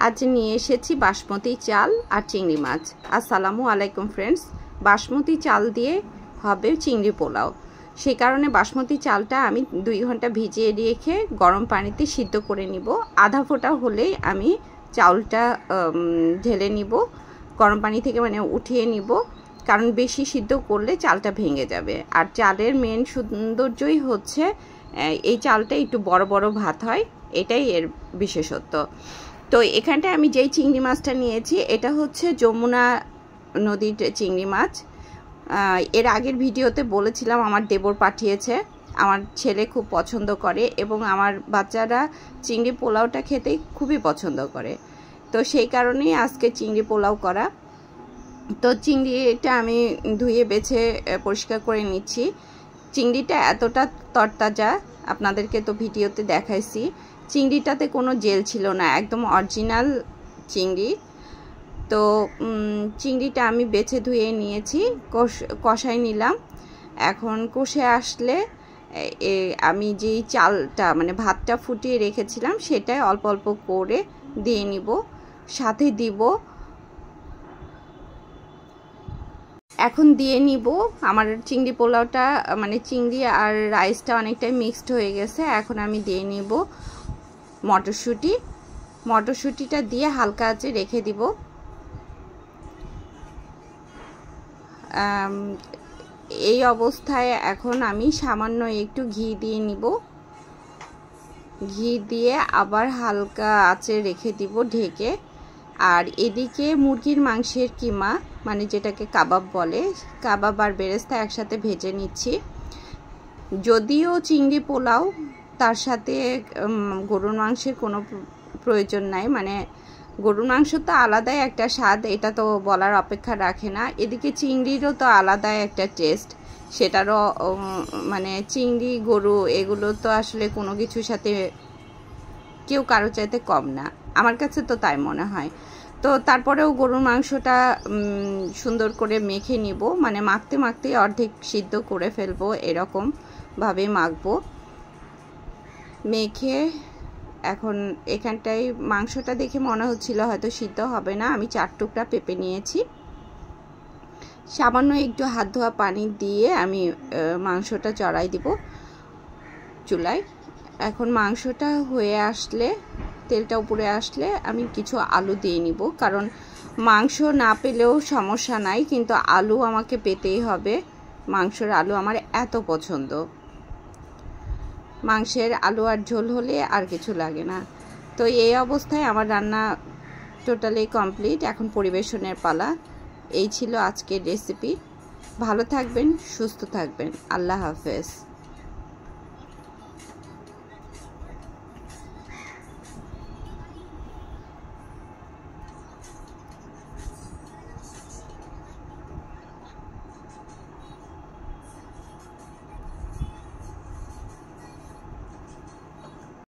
আজ নিয়ে এসেছি বাসমতি চাল আর চিংড়ি মাছ। আসসালামু আলাইকুম ফ্রেন্ডস। বাসমতি চাল দিয়ে হবে চিংড়ি পোলাও। সেই কারণে বাসমতি চালটা আমি 2 ঘন্টা ভিজিয়ে রেখে গরম পানিতে সিদ্ধ করে নিব। আধা ফোঁটা হলেই আমি চালটা ঢেলে নিব, গরম পানি থেকে মানে উঠিয়ে নিব, কারণ বেশি সিদ্ধ করলে চালটা ভেঙে যাবে। আর চালের মেন সৌন্দর্যই হচ্ছে এই চালটা একটু বড় বড় ভাত হয়, এটাই এর বিশেষত্ব। তো এখানটায় আমি যেই চিংড়ি মাছটা নিয়েছি এটা হচ্ছে যমুনা নদীর চিংড়ি মাছ। এর আগের ভিডিওতে বলেছিলাম আমার দেবর পাঠিয়েছে, আমার ছেলে খুব পছন্দ করে এবং আমার বাচ্চারা চিংড়ি পোলাওটা খেতে খুবই পছন্দ করে। তো সেই কারণেই আজকে চিংড়ি পোলাও করা। তো চিংড়িটা আমি ধুয়ে বেছে পরিষ্কার করে নিচ্ছি। চিংড়িটা এতটা তরতাজা, আপনাদেরকে তো ভিডিওতে দেখাইছি। চিংড়িটাতে কোনো জেল ছিল না, একদম অরিজিনাল চিংড়ি। তো চিংড়িটা আমি বেছে ধুয়ে নিয়েছি, কষাই নিলাম। এখন কষে আসলে আমি যেই চালটা মানে ভাতটা ফুটিয়ে রেখেছিলাম সেটাই অল্প অল্প করে দিয়ে নিব, সাথে দিব এখন দিয়ে নিব আমার চিংড়ি পোলাওটা, মানে চিংড়ি আর রাইসটা অনেকটাই মিক্সড হয়ে গেছে। এখন আমি দিয়ে নিব মটরশুঁটি। মটরশুঁটিটা দিয়ে হালকা আঁচে রেখে দিব। এই অবস্থায় এখন আমি সামান্য একটু ঘি দিয়ে নিব। ঘি দিয়ে আবার হালকা আঁচে রেখে দিব ঢেকে। আর এদিকে মুরগির মাংসের কিমা, মানে যেটাকে কাবাব বলে, কাবাব আর বেরেস্তা একসাথে ভেজে নিচ্ছি। যদিও চিংড়ি পোলাও, তার সাথে গরুর মাংসের কোনো প্রয়োজন নাই, মানে গরুর মাংস তো আলাদাই একটা স্বাদ, এটা তো বলার অপেক্ষা রাখে না। এদিকে চিংড়িরও তো আলাদাই একটা টেস্ট, সেটারও মানে চিংড়ি গরু এগুলো তো আসলে কোনো কিছুর সাথে কেউ কারো চাইতে কম না, আমার কাছে তো তাই মনে হয়। তো তারপরেও গরুর মাংসটা সুন্দর করে মেখে নিব, মানে মাখতে মাখতে অর্ধেক সিদ্ধ করে ফেলবো, এরকমভাবে মাখবো। মেখে এখন এখানটায় মাংসটা দেখে মনে হচ্ছিল হয়তো সিদ্ধ হবে না, আমি 4 টুকরা পেঁপে নিয়েছি। সামান্য একটু হাত ধোয়া পানি দিয়ে আমি মাংসটা চড়াই দিব চুলায়। এখন মাংসটা হয়ে আসলে, তেলটা উপরে আসলে আমি কিছু আলু দিয়ে নিব, কারণ মাংস না পেলেও সমস্যা নাই, কিন্তু আলু আমাকে পেতেই হবে। মাংসের আলু আমার এত পছন্দ, মাংসের আলু আর ঝোল হলে আর কিছু লাগে না। তো এই অবস্থায় আমার রান্না টোটালি কমপ্লিট। এখন পরিবেশনের পালা। এই ছিল আজকের রেসিপি। ভালো থাকবেন, সুস্থ থাকবেন। আল্লাহ হাফেজ।